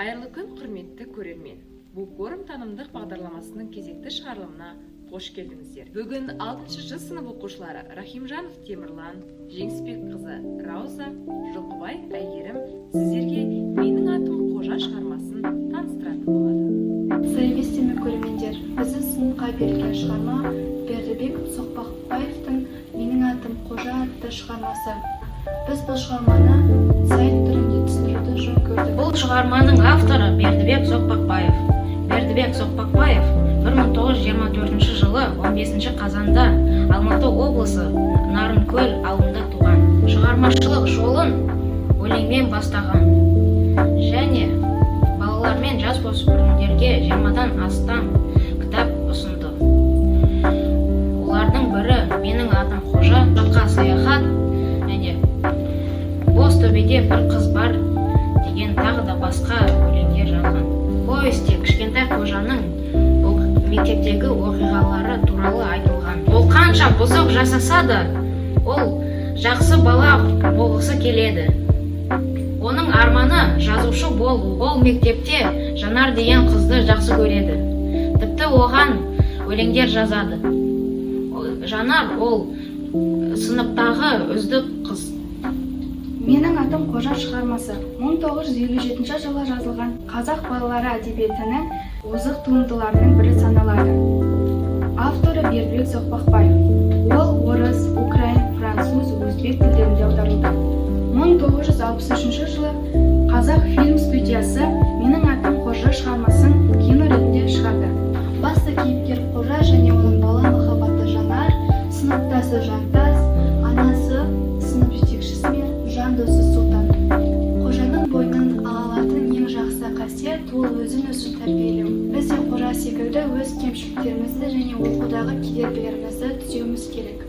Қайырлы күн, құрметті көрермен. Букорум танымдық бағдарламасының кезекті шығарылымына қош келдіңіздер. Бүгін 6-шы Ж сынып оқушылары Рахимжанов Темірлан, Жеңісбек қызы Рауза, Жылқыбай Әйгерім сіздерге менің атым Қожа шығармасын таныстыратын болады. Сәлеметсіздер көрермендер, біздің сыныпқа берілген шығарма Бердібек Соқпақбаевтың «Менің атым Қожа» атты шығармасы. Біз бұл шығарманы сайт түрінде түсіндіруді жөн көрдік. Бұл шығарманың авторы Бердібек Соқпақбаев. Бердібек Соқпақбаев 1924 жылы 15 қазанда Алматы облысы Нарынкөл ауылында туған. Шығармашылық жолын өлеңмен бастаған және балалар мен жасөспірімдерге 20-дан астам кітап ұсынды. Олардың бірі «Менің атым Қожа», «Жаққа саяхат» және «Бозтөбеде бір қыз бар» деген тағы да басқа өлеңдер жазған. Повесте кішкентай қожаның мектептегі оқиғалары туралы айтылған. Ол қанша бұзық жасаса да, ол жақсы бала болғысы келеді. Оның арманы жазушы болу. Ол мектепте Жанар деген қызды жақсы көреді. Тіпті оған өлеңдер жазады. Жанар ол сыныптағы үздік қыз. «Менің атым Қожа» шығармасы 1957 жылы жазылған қазақ балалары әдебиетінің озық туындыларының бірі саналады. Авторы Бердібек Соқпақбаев. Ол орыс, украин, француз, өзбек тілдерінде аударылды. 1963 жылы қазақ фильм студиясы «Менің атым Қожа» шығармасын кино ретінде шығарды. Басты кейіпкер Қожа және оның бала махаббаты Жанар, сыныптасы Жантас, анасы сынып жетекшісі мен жан досы Сұлтан. Қожаның бойынан алатын ең жақсы қасиет ол өзін-өзі тәрбиелеу. Біз де Қожа секілді өз кемшіліктерімізді және оқудағы кедергілерімізді түзеуіміз керек.